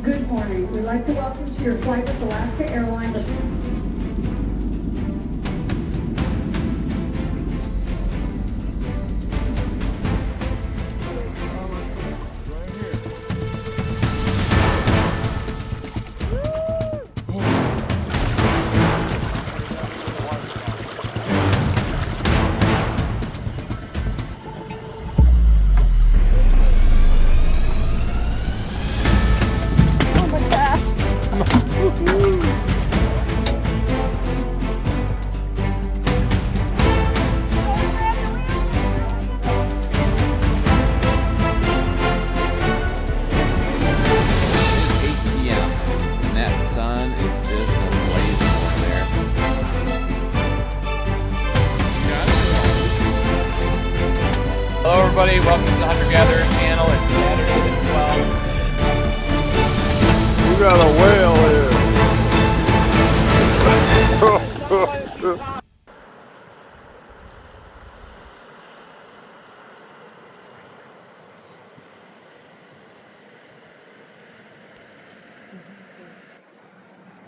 Good morning. We'd like to welcome to your flight with Alaska Airlines. Hello everybody, welcome to the Hunter Gatherer channel. It's Saturday the 12th. We got a whale here.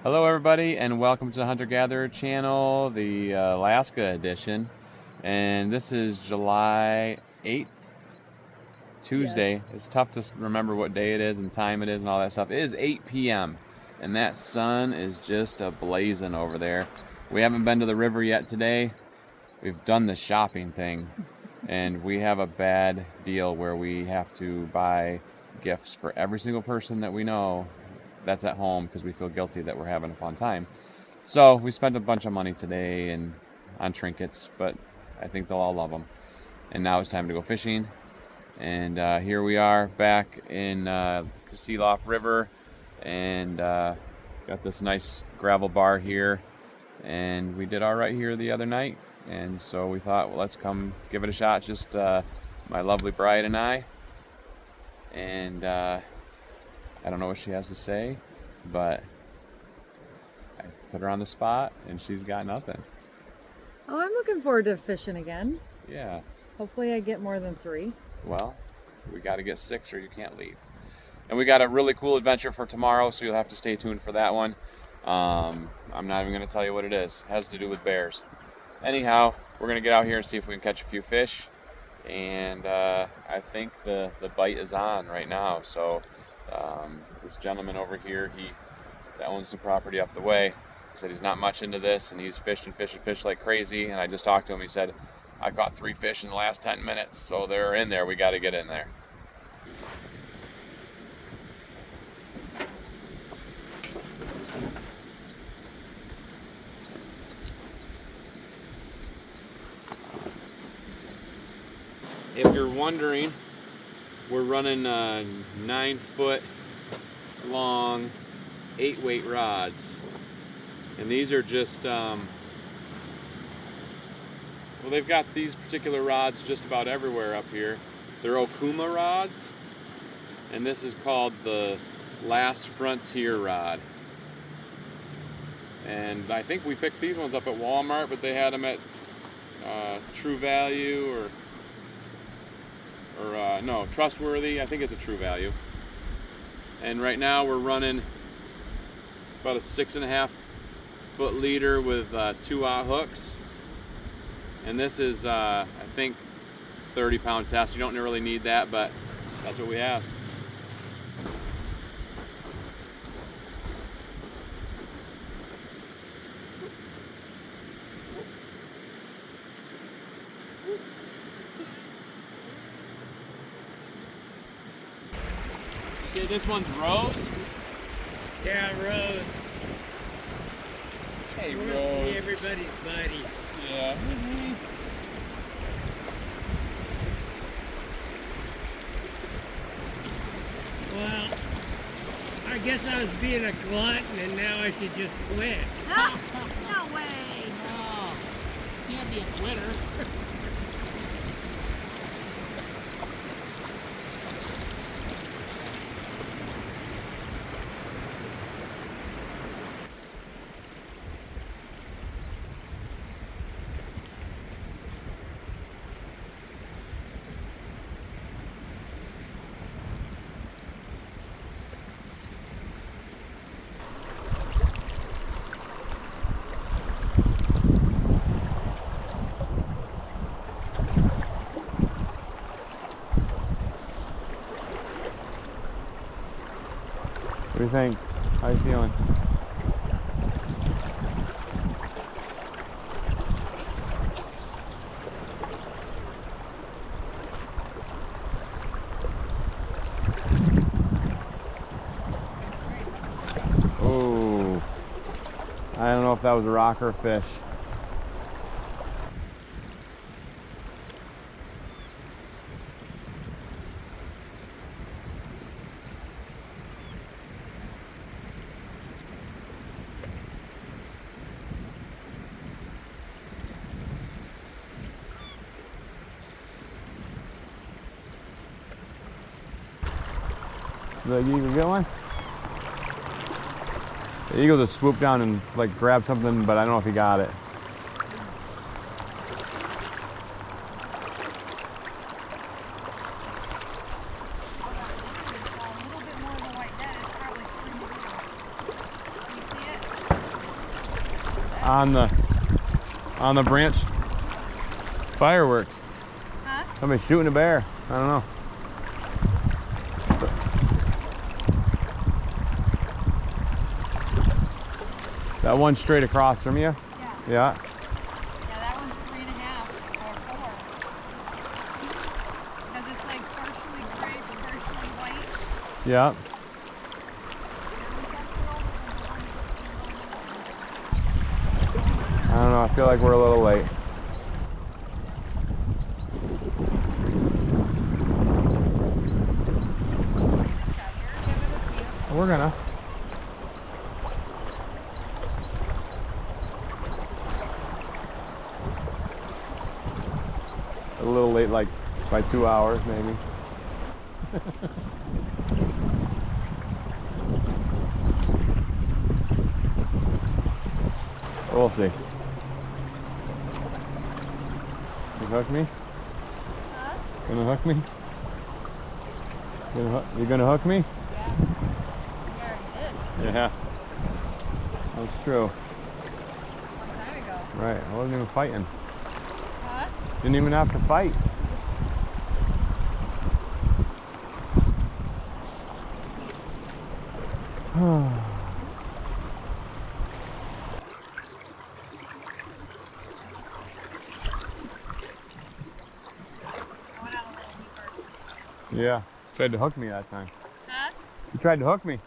Hello everybody and welcome to the Hunter Gatherer channel, the Alaska edition. And this is July 8th, Tuesday. Yes. It's tough to remember what day it is and time it is and all that stuff. It is 8 p.m. and that sun is just a-blazing over there. We haven't been to the river yet today. We've done the shopping thing and we have a bad deal where we have to buy gifts for every single person that we know that's at home because we feel guilty that we're having a fun time. So we spent a bunch of money today and on trinkets, but I think they'll all love them. And now it's time to go fishing. And here we are back in Kasilof River, and got this nice gravel bar here. And we did all right here the other night, and so we thought, well, let's come give it a shot. Just my lovely bride and I. And I don't know what she has to say, but I put her on the spot, and she's got nothing. Oh, I'm looking forward to fishing again. Yeah. Hopefully I get more than 3. Well, we got to get 6 or you can't leave. And we got a really cool adventure for tomorrow, so you'll have to stay tuned for that one. I'm not even going to tell you what it is. It has to do with bears. Anyhow, we're going to get out here and see if we can catch a few fish. And I think the bite is on right now. So this gentleman over here, that owns the property up the way, said he's not much into this, and he's fished like crazy. And I just talked to him. He said, I caught 3 fish in the last 10 minutes, so they're in there. We got to get in there. If you're wondering, we're running 9-foot long 8-weight rods, and these are just well, they've got these particular rods just about everywhere up here. They're Okuma rods, and this is called the Last Frontier rod. And I think we picked these ones up at Walmart, but they had them at True Value or no, Trustworthy. I think it's a True Value. And right now we're running about a 6.5-foot leader with 2-aught hooks. And this is, I think, 30-pound test. You don't really need that, but that's what we have. See, this one's Rose? Yeah, Rose. Hey, Rose. Rose. Everybody's buddy. Yeah. Well, I guess I was being a glutton and now I should just quit. No way. No, can't be a quitter. What do you think? How you feeling? Oh, I don't know if that was a rock or a fish. The eagle get one? The eagle just swooped down and like grabbed something, but I don't know if he got it. On the branch. Fireworks. Huh? Somebody's shooting a bear. I don't know. That one straight across from you? Yeah. Yeah. Yeah, that one's 3.5 or 4. Because it's like partially gray, partially white. Yeah. I don't know, I feel like we're a little late. We're gonna. A little late, like by 2 hours maybe. We'll see. You hook me? Huh? Gonna hook me? You gonna hook me? Yeah. You already did. Yeah. That's true. A long time ago. Right, I wasn't even fighting. Huh? Didn't even have to fight. I went out a little deeper. Yeah. Tried to hook me that time. Huh? You tried to hook me.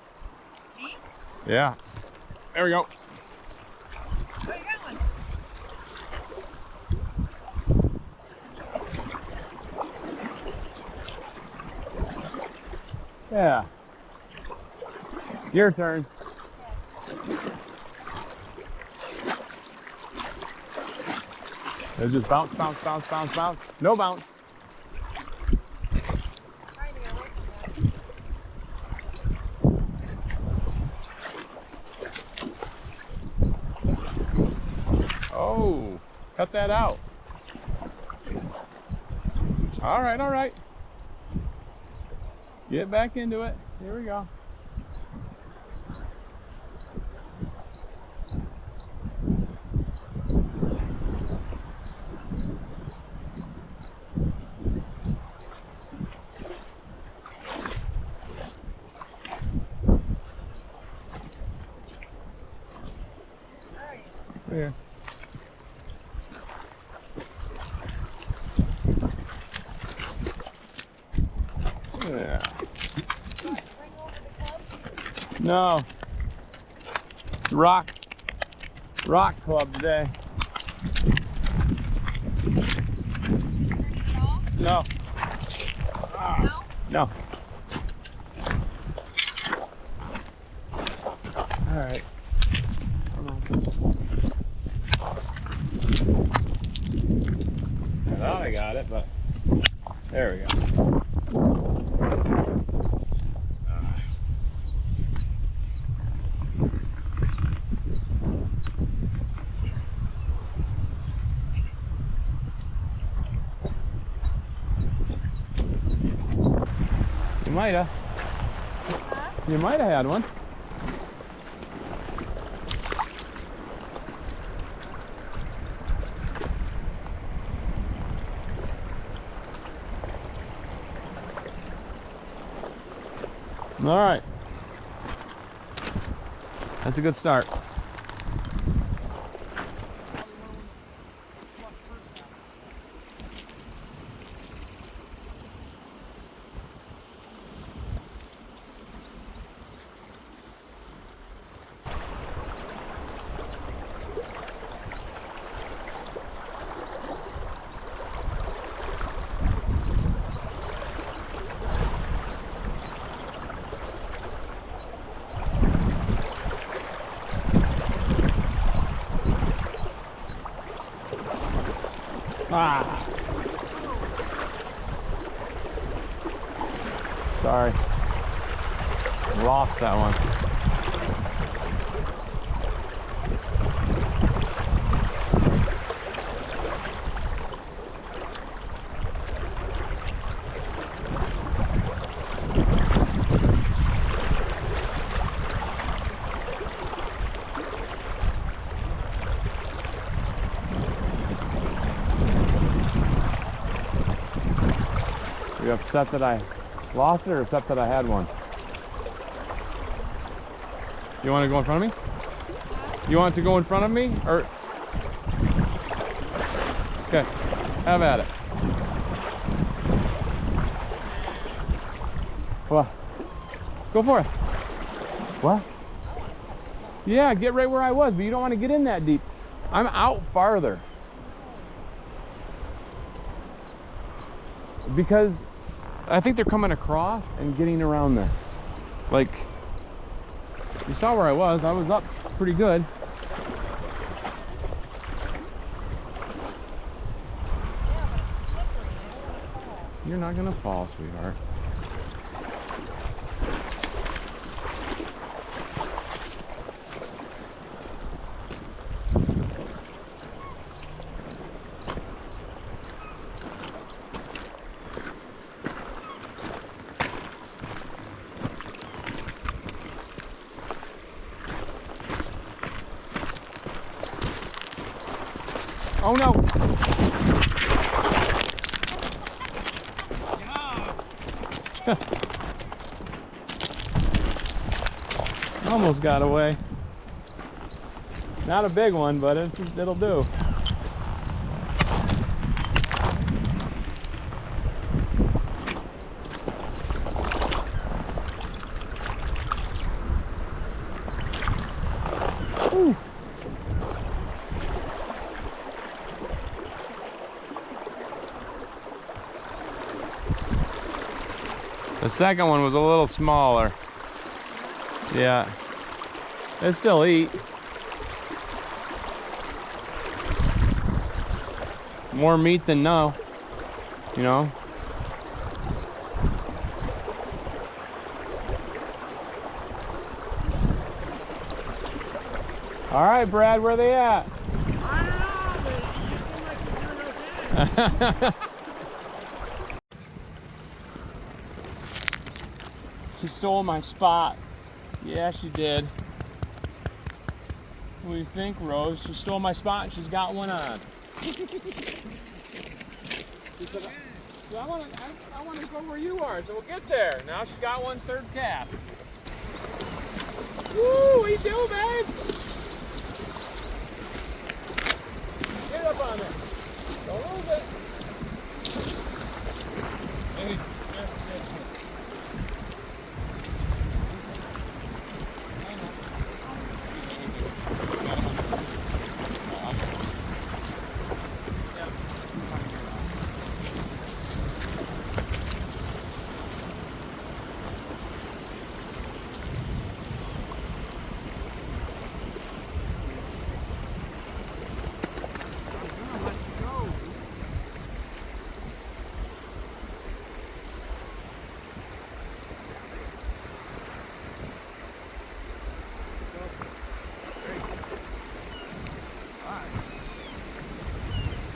Me? Yeah. There we go. Where you going? Yeah. Your turn. It'll just bounce, bounce, bounce, bounce, bounce. No bounce. Trying to get away from that. Oh, cut that out. All right, all right. Get back into it. Here we go. Here. Yeah. Bring over the club? No. Rock club today. Bring it all? No. No? No. All right. I thought I got it, but there we go. You might have. Huh? You might have had one. All right. That's a good start. Ah. Sorry. Lost that one. Are you upset that I lost it or upset that I had one? You want to go in front of me? You want to go in front of me? Or okay, have at it. What? Go for it. What? Yeah, get right where I was, but you don't want to get in that deep. I'm out farther. Because I think they're coming across and getting around this. Like, you saw where I was up pretty good. Yeah, but it's slippery. I don't want to fall. You're not gonna fall, sweetheart. Oh no! Almost got away. Not a big one, but it'll do. Ooh. The second one was a little smaller. Yeah. They still eat. More meat than no, you know. All right, Brad, where are they at? I don't know, but you seem like you're doing okay. She stole my spot. Yeah, she did. What do you think, Rose? She stole my spot and she's got one on. She said, I want to go where you are, so we'll get there. Now she got one third cast. Woo, what you doing, babe? Get up on it. Don't lose it. Maybe.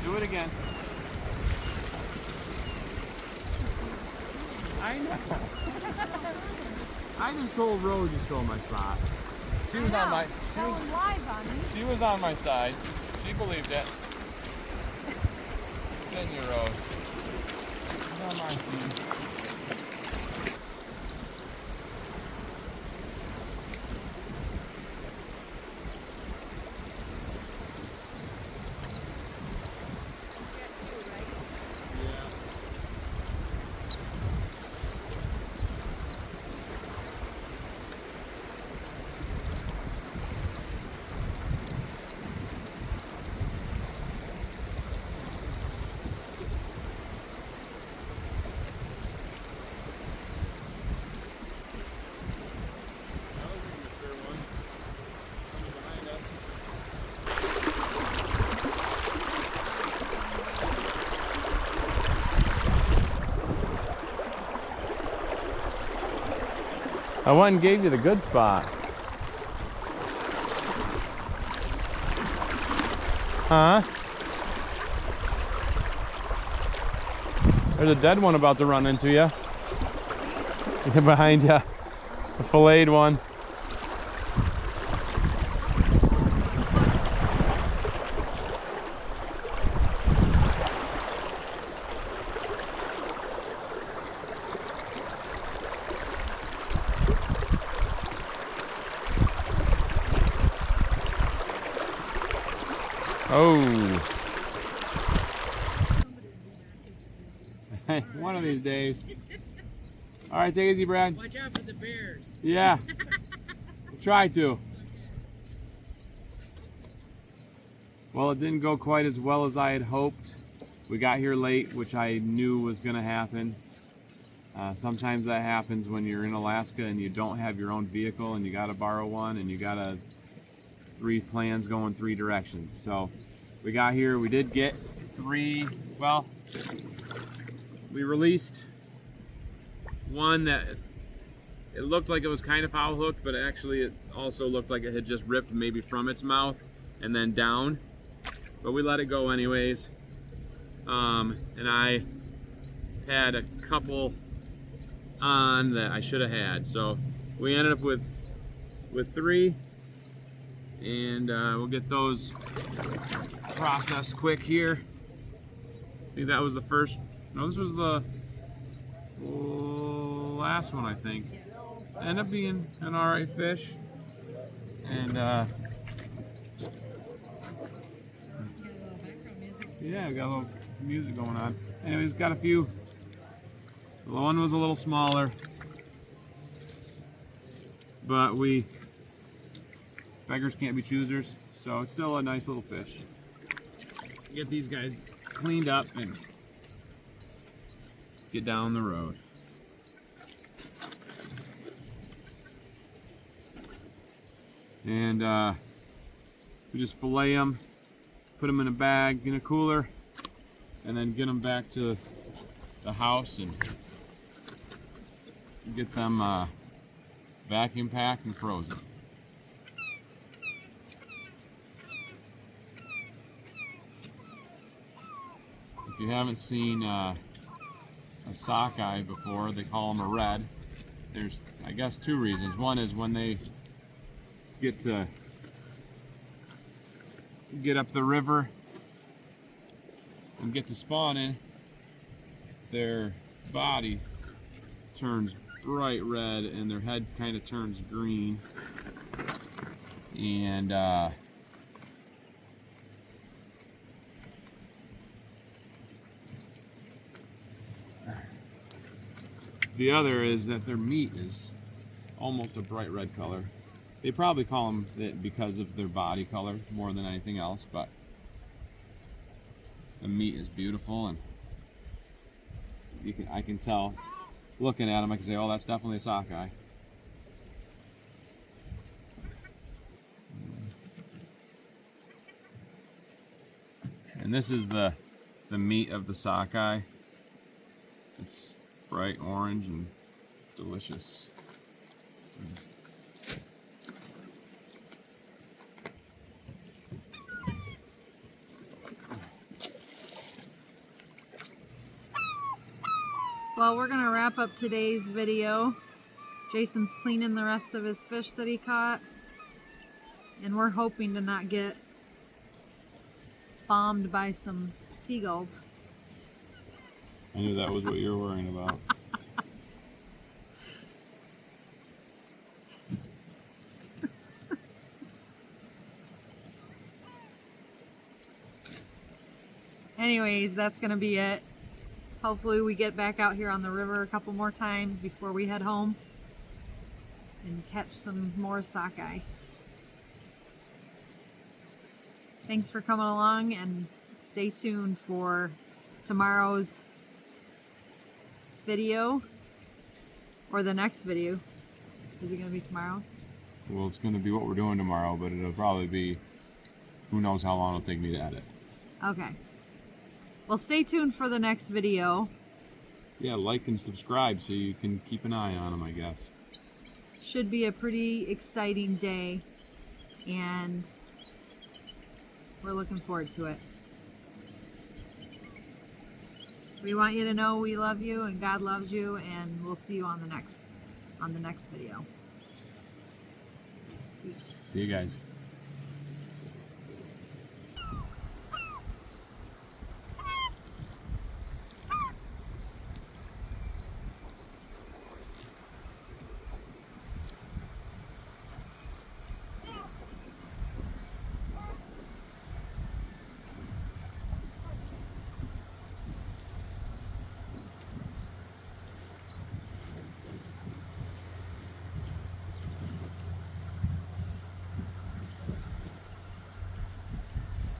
Do it again. I know. I just told Rose you stole my spot. She was on my. Telling lies on me. She was on my side. She believed it. Didn't you, Rose? She's on my team. I went and gave you the good spot. Huh? There's a dead one about to run into you. Behind you. A filleted one. Oh. One of these days. All right, take it easy, Brad. Watch out for the bears. Yeah. Try to. Well, it didn't go quite as well as I had hoped. We got here late, which I knew was going to happen. Sometimes that happens when you're in Alaska and you don't have your own vehicle and you got to borrow one and you got to 3 plans going 3 directions. So we got here, we did get 3, well, we released one that it looked like it was kind of foul hooked, but actually it also looked like it had just ripped maybe from its mouth and then down. But we let it go anyways. And I had a couple on that I should have had. So we ended up with 3, and we'll get those processed quick here. I think that was the first. No, this was the last one, I think. Ended up being an alright fish. And yeah, we got a little music going on. Anyways, got a few. The one was a little smaller, but beggars can't be choosers, so it's still a nice little fish. Get these guys cleaned up and get down the road. And we just fillet them, put them in a bag, in a cooler, and then get them back to the house and get them vacuum packed and frozen. If you haven't seen a sockeye before, they call them a red. There's, I guess, 2 reasons. One is when they get up the river and get to spawning, their body turns bright red and their head kind of turns green, and the other is that their meat is almost a bright red color. They probably call them that because of their body color more than anything else, but the meat is beautiful, and I can tell looking at them. I can say, oh, that's definitely a sockeye. And this is the meat of the sockeye. It's bright orange and delicious. Well, we're gonna wrap up today's video. Jason's cleaning the rest of his fish that he caught, and we're hoping to not get bombed by some seagulls. I knew that was what you were worrying about. Anyways, that's gonna be it. Hopefully we get back out here on the river a couple more times before we head home and catch some more sockeye. Thanks for coming along, and stay tuned for tomorrow's video, or the next video. Is it going to be tomorrow's? Well, it's going to be what we're doing tomorrow, but it'll probably be, who knows how long it'll take me to edit. Okay. Well, stay tuned for the next video. Yeah, like and subscribe so you can keep an eye on them, I guess. should be a pretty exciting day, and we're looking forward to it. We want you to know we love you and God loves you, and we'll see you on the next video. See you. See you guys.